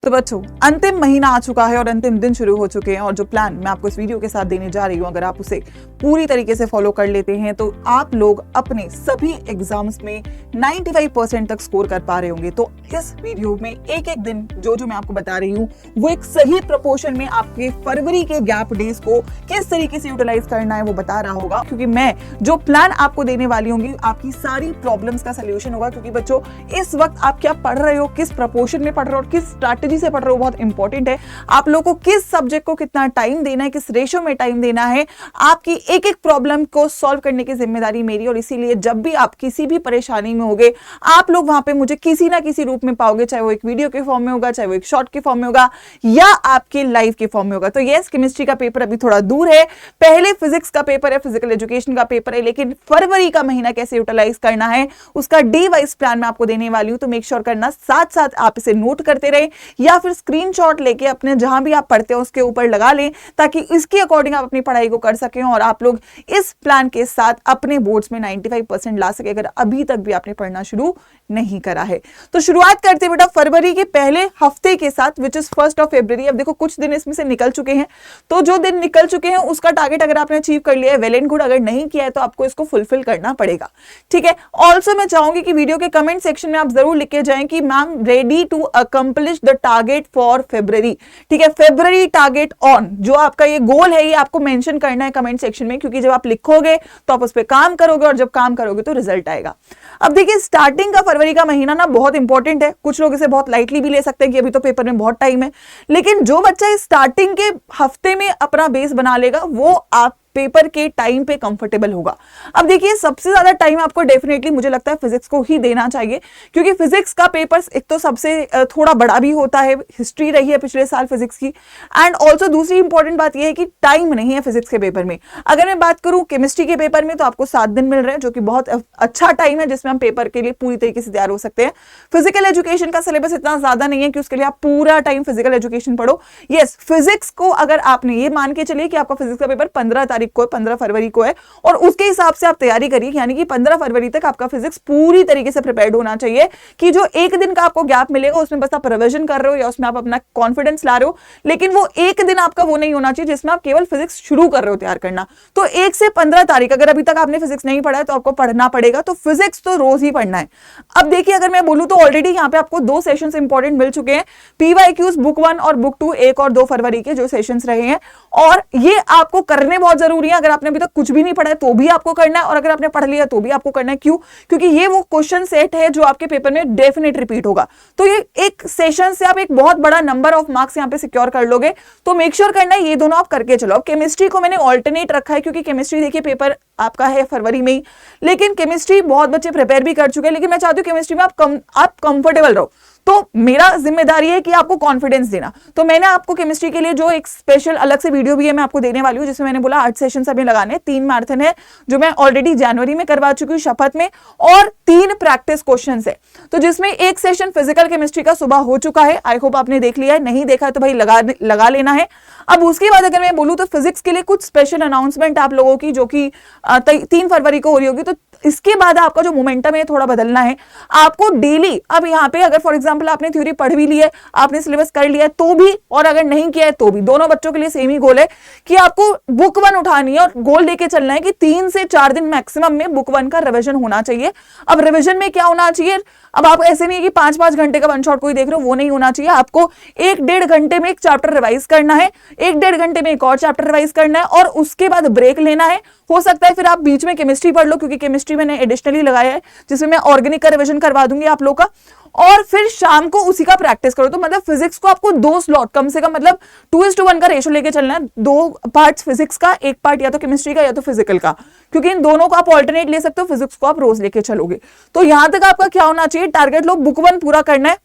तो बच्चों, अंतिम महीना आ चुका है और अंतिम दिन शुरू हो चुके हैं और जो प्लान मैं आपको इस वीडियो के साथ देने जा रही हूँ, अगर आप उसे पूरी तरीके से फॉलो कर लेते हैं तो आप लोग अपने सभी एग्जाम्स में 95% तक स्कोर कर पा रहे होंगे। तो इस वीडियो में एक एक दिन जो मैं आपको बता रही हूँ वो एक सही प्रोपोर्शन में आपके फरवरी के गैप डेज को किस तरीके से यूटिलाइज करना है वो बता रहा होगा, क्योंकि मैं जो प्लान आपको देने वाली होंगी आपकी सारी प्रॉब्लम्स का सोल्यूशन होगा। क्योंकि बच्चों, इस वक्त आप क्या पढ़ रहे हो, किस प्रोपोर्शन में पढ़ रहे हो और किस स्ट्रैटेजी से पढ़ रहे हो, बहुत इंपॉर्टेंट है। आप लोगों को किस सब्जेक्ट को कितना टाइम देना है, किस रेशियो में टाइम देना है, आपकी एक एक प्रॉब्लम को सॉल्व करने की जिम्मेदारी मेरी। और इसीलिए जब भी आप किसी भी परेशानी में होगे, आप लोग वहां पे मुझे किसी ना किसी रूप में पाओगे, चाहे वो एक वीडियो के फॉर्म में होगा, चाहे वो एक शॉर्ट के फॉर्म में होगा या आपके लाइव के फॉर्म में होगा। तो यस, केमिस्ट्री का पेपर अभी थोड़ा दूर है, पहले फिजिक्स का पेपर है, फिजिकल एजुकेशन का पेपर है, लेकिन फरवरी का महीना कैसे यूटिलाइज करना है उसका डे वाइज प्लान मैं आपको देने वाली हूं। तो मेक श्योर करना साथ साथ आप इसे नोट करते रहे या फिर स्क्रीनशॉट लेके अपने जहां भी आप पढ़ते हो उसके ऊपर लगा लें, ताकि इसके अकॉर्डिंग आप अपनी पढ़ाई को कर सकें और आप लोग इस प्लान के साथ अपने बोर्ड्स में 95% ला सके, अगर अभी तक भी आपने पढ़ना शुरू नहीं करा है। तो शुरुआत करते हैं बेटा फरवरी के पहले हफ्ते के साथ, विच इज 1 फरवरी। अब देखो कुछ दिन इसमें से निकल चुके हैं, तो जो दिन निकल चुके हैं उसका टारगेट अगर आपने अचीव कर लिया है वेल एंड गुड, अगर नहीं किया है तो आपको इसको फुलफिल करना पड़ेगा। ठीक है। ऑल्सो मैं चाहूंगी कि वीडियो के कमेंट सेक्शन में आप जरूर लिख के जाएं कि ma'am ready to accomplish the target for February. ठीक है, फरवरी टारगेट ऑन, जो आपका ये गोल है ये आपको मेंशन करना है कमेंट सेक्शन में, क्योंकि जब आप लिखोगे तो आप उस पर काम करोगे और जब काम करोगे तो रिजल्ट आएगा। अब देखिए, स्टार्टिंग का फरवरी का महीना ना बहुत इंपॉर्टेंट है। कुछ लोग इसे बहुत लाइटली भी ले सकते हैं कि अभी तो पेपर में बहुत टाइम है, लेकिन जो बच्चा इस स्टार्टिंग के हफ्ते में अपना बेस बना लेगा वो आप पेपर के टाइम पे कंफर्टेबल होगा। अब देखिए, सबसे ज्यादा टाइम आपको डेफिनेटली मुझे लगता है फिजिक्स को ही देना चाहिए, क्योंकि फिजिक्स का पेपर एक तो सबसे थोड़ा बड़ा भी होता है, हिस्ट्री रही है पिछले साल फिजिक्स की, एंड ऑल्सो दूसरी इंपॉर्टेंट बात यह है कि टाइम नहीं है फिजिक्स के पेपर में। अगर मैं बात करूं केमिस्ट्री के पेपर में तो आपको 7 दिन मिल रहे हैं, जो कि बहुत अच्छा टाइम है जिसमें हम पेपर के लिए पूरी तरीके से तैयार हो सकते हैं। फिजिकल एजुकेशन का सिलेबस इतना ज्यादा नहीं है कि उसके लिए आप पूरा टाइम फिजिकल एजुकेशन पढ़ो। यस, फिजिक्स को अगर आपने ये मान के चलिए कि आपका फिजिक्स का पेपर 15 तारीख को है, 15 फरवरी को है, और उसके हिसाब से आप तैयारी करिए, यानी कि 15 फरवरी तक आपका फिजिक्स पूरी तरीके से प्रिपेयर्ड होना चाहिए कि जो एक दिन का आपको गैप मिलेगा उसमें बस आप रिवीजन कर रहे हो या उसमें आप अपना कॉन्फिडेंस ला रहे हो, लेकिन वो एक दिन आपका वो नहीं होना चाहिए जिसमें आप केवल फिजिक्स शुरू कर रहे हो तैयार करना। तो 1 से 15 तारीख, अगर अभी तक आपने फिजिक्स नहीं पढ़ा है तो आपको पढ़ना पड़ेगा, तो फिजिक्स तो रोज ही पढ़ना है। अब देखिए, अगर मैं बोलूं तो ऑलरेडी यहाँ पे आपको 2 सेशंस इंपॉर्टेंट मिल चुके हैं, पीवाईक्यूज बुक 1 और बुक 2, 1 और 2 फरवरी के जो सेशंस रहे हैं, और ये आपको करने बहुत जरूरी है। अगर आपने अभी तक कुछ भी नहीं पढ़ा है तो भी आपको करना है, और अगर आपने पढ़ लिया तो भी आपको करना है। क्यों? क्योंकि ये वो क्वेश्चन सेट है जो आपके पेपर में डेफिनेट रिपीट होगा। तो ये एक सेशन से आप एक बहुत बड़ा नंबर ऑफ मार्क्स यहाँ पे सिक्योर कर लोगे, तो मेक श्योर करना है ये दोनों आप करके चलो। अब केमिस्ट्री को मैंने ऑल्टरनेट रखा है, क्योंकि केमिस्ट्री देखिए पेपर आपका है फरवरी में ही, लेकिन केमिस्ट्री बहुत बच्चे प्रिपेयर भी कर चुके हैं, लेकिन मैं चाहती हूँ केमिस्ट्री में आप कंफर्टेबल रहो। तो मेरा जिम्मेदारी है कि आपको कॉन्फिडेंस देना। तो मैंने आपको केमिस्ट्री के लिए जो एक स्पेशल अलग से वीडियो भी है मैं आपको देने वाली हूँ, जिसमें मैंने बोला 8 सेशन अभी लगाने, 3 मैराथन है जो मैं ऑलरेडी जनवरी में करवा चुकी हूँ शपथ में, और 3 प्रैक्टिस क्वेश्चन है। तो जिसमें एक सेशन फिजिकल केमिस्ट्री का सुबह हो चुका है, आई होप आपने देख लिया है, नहीं देखा है तो भाई लगा लेना है। अब उसके बाद अगर मैं बोलूँ तो फिजिक्स के लिए कुछ स्पेशल अनाउंसमेंट आप लोगों की, जो कि 3 फरवरी को हो रही होगी, तो इसके बाद आपका जो मोमेंटम है थोड़ा बदलना है आपको डेली। अब यहाँ पे अगर फॉर एग्जांपल आपने थ्योरी पढ़ भी ली है, आपने सिलेबस कर लिया है तो भी, और अगर नहीं किया है तो भी, दोनों बच्चों के लिए सेम ही गोल है कि आपको बुक 1 उठानी है और गोल लेके चलना है कि 3 से 4 दिन मैक्सिमम में बुक 1 का रिवीजन होना चाहिए। अब रिवीजन में क्या होना चाहिए, अब आप ऐसे नहीं है कि 5-5 घंटे का वन शॉट कोई देख रहे हो, वो नहीं होना चाहिए। आपको 1-1.5 घंटे में एक चैप्टर रिवाइज करना है, 1-1.5 घंटे में एक और चैप्टर रिवाइज करना है, और उसके बाद ब्रेक लेना है। हो सकता है फिर आप बीच में केमिस्ट्री पढ़ लो, क्योंकि केमिस्ट्री मैंने एडिशनली लगाया है जिसमें मैं ऑर्गेनिक का रिवीजन करवा दूंगी आप लोग का, और फिर शाम को उसी का प्रैक्टिस करो। तो मतलब फिजिक्स को आपको 2 स्लॉट कम से कम, मतलब 2:1 का रेशो लेके चलना है, 2 पार्ट्स फिजिक्स का, 1 पार्ट या तो केमिस्ट्री का या तो फिजिकल का, क्योंकि इन दोनों को आप ऑल्टरनेट ले सकते हो, फिजिक्स को आप रोज लेके चलोगे। तो यहां तक आपका क्या होना चाहिए, टारगेट लो बुक 1 पूरा करना है।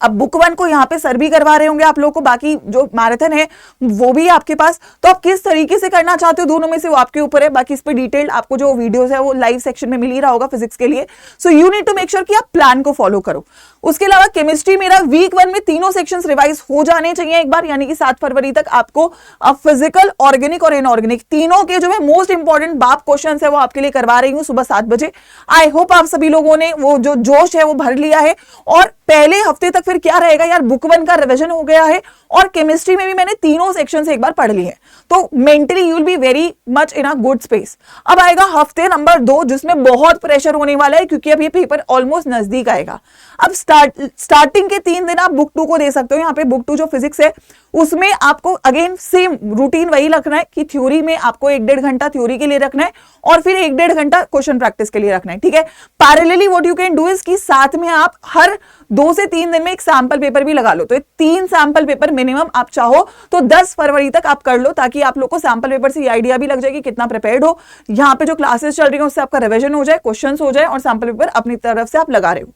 अब बुक 1 को यहाँ पे सर भी करवा रहे होंगे आप लोगों को, बाकी जो मैराथन है वो भी आपके पास, तो आप किस तरीके से करना चाहते हो दोनों में से वो आपके ऊपर है। बाकी इस पे डिटेल आपको जो वीडियोस है वो लाइव सेक्शन में मिल ही रहा होगा फिजिक्स के लिए। So you need to make sure कि आप प्लान को फॉलो करो। उसके अलावा केमिस्ट्री मेरा वीक 1 में तीनों सेक्शंस रिवाइज हो जाने चाहिए एक बार, यानी कि 7 फरवरी तक आपको फिजिकल, ऑर्गेनिक और इनऑर्गेनिक तीनों के जो है मोस्ट इंपॉर्टेंट बाप क्वेश्चन है वो आपके लिए करवा रही हूँ सुबह 7 बजे। आई होप आप सभी लोगों ने वो जो जोश है वो भर लिया है और पहले हफ्ते तक फिर क्या रहेगा यार, बुक 1 का रिवीजन हो गया है और केमिस्ट्री में भी मैंने तीनों सेक्शन से एक बार पढ़ लिए हैं, तो mentally you will be very much in a good space. अब आएगा हफ्ते नंबर 2 जिसमें बहुत प्रेशर होने वाला है क्योंकि अब ये पेपर ऑलमोस्ट नजदीक आएगा। अब स्टार्टिंग के 3 दिन आप बुक 2 को दे सकते हो। यहाँ पे बुक 2 जो फिजिक्स है उसमें आपको अगेन सेम रूटीन वही रखना है कि थ्योरी में आपको 1-1.5 घंटा थ्योरी के लिए रखना है और फिर 1-1.5 घंटा क्वेश्चन प्रैक्टिस के लिए रखना है, ठीक है। Parallelly what you can do is कि साथ में आप हर 2 से 3 दिन में एक सैंपल पेपर भी लगा लो। तो 3 सैंपल पेपर मिनिमम आप चाहो तो 10 फरवरी तक आप कर लो, ताकि आप लोग को सैंपल पेपर से ये आइडिया भी लग जाए कि कितना प्रिपेयर्ड हो। यहाँ पे जो क्लासेस चल रही है उससे आपका रिवीजन हो जाए, क्वेश्चंस हो जाए और सैंपल पेपर अपनी तरफ से आप लगा रहे हो।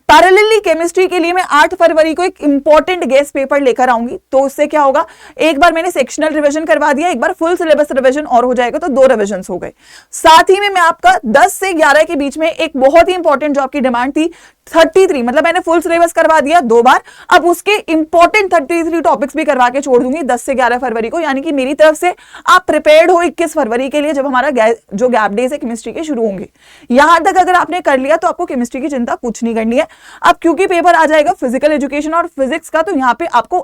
पैरेलली केमिस्ट्री के लिए मैं 8 फरवरी को एक इंपॉर्टेंट गेस्ट पेपर लेकर आऊंगी। तो उससे क्या होगा, एक बार मैंने सेक्शनल रिवीजन करवा दिया, एक बार फुल सिलेबस रिवीजन और हो जाएगा, तो 2 रिवीजन्स हो गए। साथ ही में मैं आपका 10 से 11 के बीच में एक बहुत ही इंपॉर्टेंट जो आपकी डिमांड थी 33, मतलब मैंने फुल सिलेबस करवा दिया 2 बार, अब उसके इंपॉर्टेंट 33 टॉपिक्स भी करवा के छोड़ दूंगी 10 से 11 फरवरी को। यानी कि मेरी तरफ से आप प्रिपेयर्ड हो 21 फरवरी के लिए, जब हमारा जो गैप डेज है केमिस्ट्री के शुरू होंगे। यहां तक अगर आपने कर लिया तो आपको केमिस्ट्री की चिंता कुछ नहीं करनी है। अब क्योंकि पेपर आ जाएगा फिजिकल एजुकेशन और फिजिक्स का, तो यहाँ पे आपको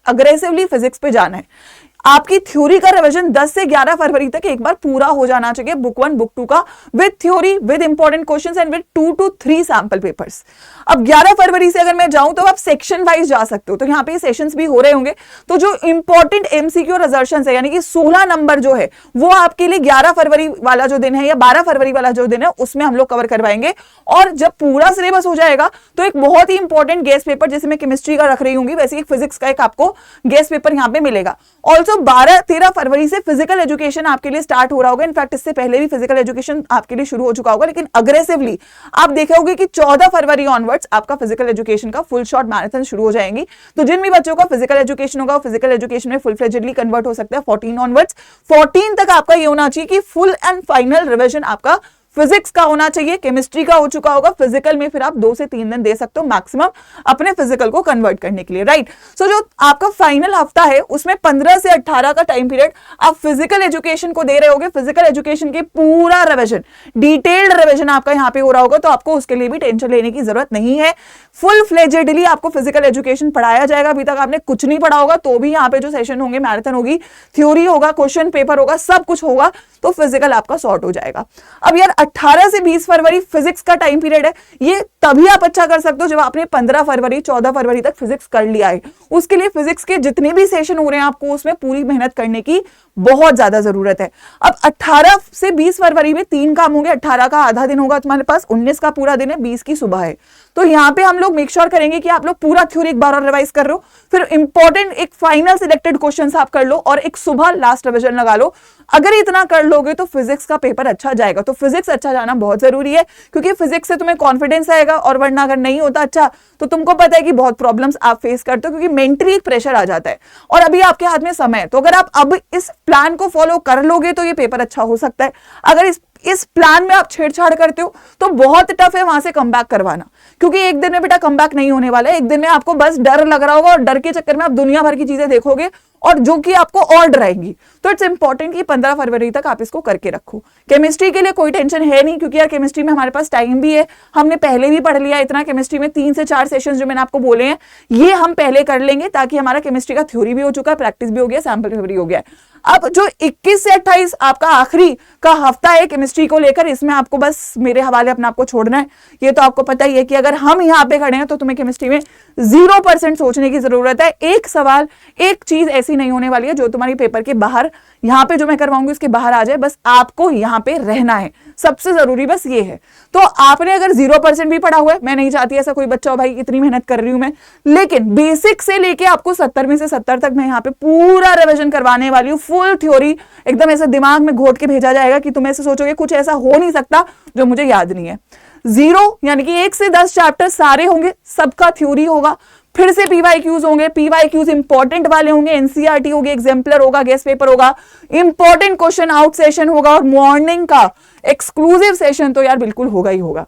अग्रेसिवली फिजिक्स पे जाना है। आपकी थ्योरी का रिवीजन 10 से 11 फरवरी तक एक बार पूरा हो जाना चाहिए, बुक 1 बुक 2 का, with theory, with important questions and with 2 to 3 sample papers. अब 11 फरवरी से अगर मैं जाऊं तो आप सेक्शन वाइज जा सकते हो, तो यहाँ पे सेशंस भी हो रहे होंगे। तो जो इंपॉर्टेंट एमसीक्यू और रिजर्वेशंस है, यानी कि 16 नंबर जो है वो आपके लिए 11 फरवरी वाला जो दिन है या 12 फरवरी वाला जो दिन है उसमें हम लोग कवर करवाएंगे। और जब पूरा सिलेबस हो जाएगा तो एक बहुत ही इंपॉर्टेंट गेस्ट पेपर, जैसे मैं केमिस्ट्री का रख रही हूँ वैसे एक फिजिक्स का एक आपको गेस्ट पेपर यहाँ पे मिलेगा। ऑल्सो 12-13 फरवरी से फिजिकल एजुकेशन आपके लिए स्टार्ट हो रहा होगा। इनफैक्ट इससे पहले भी फिजिकल एजुकेशन आपके लिए शुरू हो चुका होगा, लेकिन अग्रेसिवली आप देखोगे कि 14 फरवरी ऑनवर्ड्स आपका फिजिकल एजुकेशन का फुल शॉर्ट मैराथन शुरू हो जाएंगी। तो जिन भी बच्चों का फिजिकल एजुकेशन होगा, फिजिकल एजुकेशन में फुल फ्लेजेडली कन्वर्ट हो सकता है 14 ऑनवर्ड्स। 14 तक आपका ये होना चाहिए कि फुल एंड फाइनल रिवीजन आपका फिजिक्स का होना चाहिए, केमिस्ट्री का हो चुका होगा, फिजिकल में फिर आप 2 से 3 दिन दे सकते हो मैक्सिमम अपने फिजिकल को कन्वर्ट करने के लिए, राइट। सो जो आपका फाइनल हफ्ता है उसमें 15 से 18 का टाइम पीरियड आप फिजिकल एजुकेशन को दे रहे होगे। फिजिकल एजुकेशन के पूरा रिवीजन, डिटेल्ड रिवीजन आपका यहाँ पे हो रहा होगा, तो आपको उसके लिए भी टेंशन लेने की जरूरत नहीं है। फुल फ्लेजेडली आपको फिजिकल एजुकेशन पढ़ाया जाएगा। अभी तक आपने कुछ नहीं पढ़ा होगा तो भी यहाँ पे जो सेशन होंगे, मैराथन होगी, थ्योरी होगा, क्वेश्चन पेपर होगा, सब कुछ होगा, तो फिजिकल आपका सॉर्ट हो जाएगा। अब यार 18 से 20 फरवरी फिजिक्स का टाइम पीरियड है, ये तभी आप अच्छा कर सकते हो जब आपने 15 फरवरी 14 फरवरी तक फिजिक्स कर लिया है। उसके लिए फिजिक्स के जितने भी सेशन हो रहे हैं आपको उसमें पूरी मेहनत करने की बहुत ज्यादा जरूरत है। अब 18 से 20 फरवरी में 3 काम होंगे। 18 का आधा दिन होगा तुम्हारे पास, 19 का पूरा दिन है, 20 की सुबह है। तो यहाँ पे हम लोग मेक श्योर करेंगे कि आप लोग पूरा थ्योरी एक बार और रिवाइज कर लो, फिर इंपॉर्टेंट एक फाइनल सिलेक्टेड क्वेश्चंस आप कर लो और एक सुबह लास्ट रिवीजन लगा लो। अगर इतना कर लोगे तो फिजिक्स का पेपर अच्छा जाएगा। तो फिजिक्स अच्छा जाना बहुत जरूरी है, क्योंकि फिजिक्स से तुम्हें कॉन्फिडेंस आएगा, और वरना अगर नहीं होता अच्छा तो तुमको पता है कि बहुत प्रॉब्लम्स आप फेस करते हो, क्योंकि मेंटली एक प्रेशर आ जाता है। और अभी आपके हाथ में समय है, तो अगर आप अब इस प्लान को फॉलो कर लोगे तो ये पेपर अच्छा हो सकता है। अगर इस प्लान में आप छेड़छाड़ करते हो तो बहुत टफ है वहां से कमबैक करवाना, क्योंकि एक दिन में बेटा कमबैक नहीं होने वाला है। एक दिन में आपको बस डर लग रहा होगा और डर के चक्कर में आप दुनिया भर की चीजें देखोगे और जो कि आपको और डराएंगी। तो इट्स इंपॉर्टेंट कि 15 फरवरी तक आप इसको करके रखो। केमिस्ट्री के लिए कोई टेंशन है नहीं, क्योंकि यार केमिस्ट्री में हमारे पास टाइम भी है, हमने पहले भी पढ़ लिया इतना। केमिस्ट्री में 3 से 4 सेशन जो मैंने आपको बोले हैं ये हम पहले कर लेंगे, ताकि हमारा केमिस्ट्री का थ्योरी भी हो चुका है, प्रैक्टिस भी हो गया, सैंपल पेपर भी हो गया। अब जो 21 से 28 आपका आखिरी का हफ्ता है केमिस्ट्री को लेकर, इसमें आपको बस मेरे हवाले अपने आपको छोड़ना है। ये तो आपको पता ही है कि अगर हम यहाँ पे खड़े हैं तो तुम्हें केमिस्ट्री में 0% सोचने की जरूरत है। एक सवाल, एक चीज ऐसी नहीं होने वाली है जो तुम्हारी पेपर के बाहर, यहाँ पे जो मैं करवाऊंगी उसके बाहर आ जाए। बस आपको यहाँ पे रहना है, सबसे जरूरी बस ये है। तो आपने अगर 0% भी पढ़ा हुआ है, मैं नहीं चाहती ऐसा कोई बच्चा हो भाई इतनी मेहनत कर रही हूं मैं, लेकिन बेसिक से लेके आपको 70 में से 70 तक मैं यहाँ पे पूरा रिवीजन करवाने वाली हूँ। फुल थ्योरी एकदम ऐसे दिमाग में घोट के भेजा जाएगा कि तुम ऐसे सोचोगे कुछ ऐसा हो नहीं सकता जो मुझे याद नहीं है। 0 यानी कि 1 से 10 चैप्टर सारे होंगे, सबका थ्योरी होगा। फिर से पीवाईक्यूज होंगे, पीवाईक्यूज इंपॉर्टेंट वाले होंगे, एनसीईआरटी होगी, एग्जाम्पलर होगा, गेस्ट पेपर होगा, इंपॉर्टेंट क्वेश्चन आउट सेशन होगा, और मॉर्निंग का एक्सक्लूसिव सेशन तो यार बिल्कुल होगा ही होगा।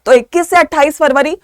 तो 21 से 28 फरवरी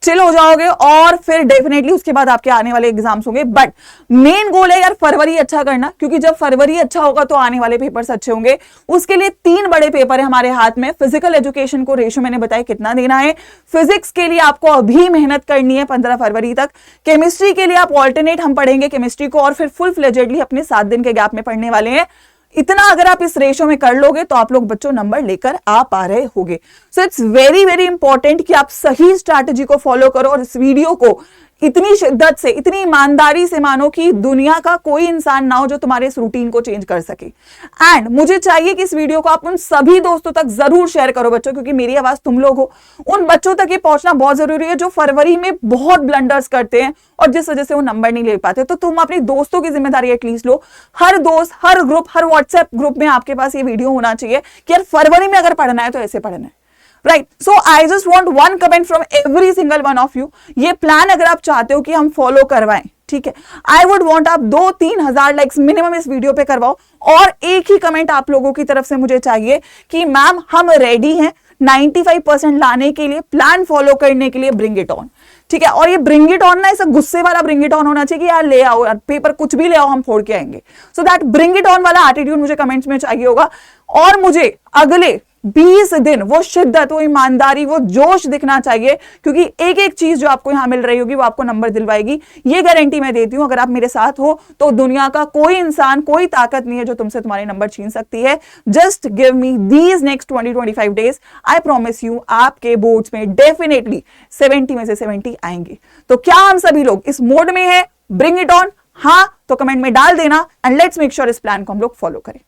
चिल हो जाओगे और फिर डेफिनेटली उसके बाद आपके आने वाले एग्जाम्स होंगे। बट मेन गोल है यार फरवरी अच्छा करना, क्योंकि जब फरवरी अच्छा होगा तो आने वाले पेपर्स अच्छे होंगे। उसके लिए 3 बड़े पेपर है हमारे हाथ में। फिजिकल एजुकेशन को रेशो मैंने बताया कितना देना है। फिजिक्स के लिए आपको अभी मेहनत करनी है 15 फरवरी तक। केमिस्ट्री के लिए आप ऑल्टरनेट हम पढ़ेंगे केमिस्ट्री को, और फिर फुल फ्लेजेडली अपने 7 दिन के गैप में पढ़ने वाले हैं। इतना अगर आप इस रेशो में कर लोगे तो आप लोग बच्चों नंबर लेकर आ पा रहे होगे। So it's very very important कि आप सही स्ट्रैटेजी को फॉलो करो और इस वीडियो को इतनी शिद्दत से, इतनी ईमानदारी से मानो कि दुनिया का कोई इंसान ना हो जो तुम्हारे इस रूटीन को चेंज कर सके। एंड मुझे चाहिए कि इस वीडियो को आप उन सभी दोस्तों तक जरूर शेयर करो बच्चों, क्योंकि मेरी आवाज तुम लोग हो। उन बच्चों तक ये पहुंचना बहुत जरूरी है जो फरवरी में बहुत ब्लंडर्स करते हैं और जिस वजह से वो नंबर नहीं ले पाते। तो तुम अपने दोस्तों की जिम्मेदारी एटलीस्ट लो। हर दोस्त, हर ग्रुप, हर व्हाट्सएप ग्रुप में आपके पास ये वीडियो होना चाहिए कि यार फरवरी में अगर पढ़ना है तो ऐसे पढ़ना है। Right, so I just want one comment from every single one of you. ये प्लान अगर आप चाहते हो कि हम फॉलो करवाएं, ठीक है, आई वुड वॉन्ट आप 2-3 हजार लाइक्स मिनिमम इस वीडियो पे करवाओ। और एक ही कमेंट आप लोगों की तरफ से मुझे चाहिए कि मैम हम रेडी हैं 95% लाने के लिए, प्लान फॉलो करने के लिए, ब्रिंग इट ऑन। ठीक है, और ये ब्रिंग इट ऑन ना ऐसा गुस्से वाला ब्रिंग इट ऑन होना चाहिए कि यार ले आओ यार पेपर, कुछ भी ले आओ हम फोड़ के आएंगे। So that bring it on वाला एटीट्यूड मुझे कमेंट्स में चाहिए होगा। और मुझे अगले 20 दिन वो शिद्दत, वो ईमानदारी, वो जोश दिखना चाहिए, क्योंकि एक एक चीज जो आपको यहां मिल रही होगी वो आपको नंबर दिलवाएगी। ये गारंटी मैं देती हूं, अगर आप मेरे साथ हो तो दुनिया का कोई इंसान, कोई ताकत नहीं है जो तुमसे तुम्हारे नंबर छीन सकती है। Just give me these next 20-25 days, I promise you आपके बोर्ड्स में डेफिनेटली 70 में से 70 आएंगे। तो क्या हम सभी लोग इस मोड में है, ब्रिंग इट ऑन? हाँ तो कमेंट में डाल देना एंड लेट्स मेक श्योर इस प्लान को हम लोग फॉलो करें।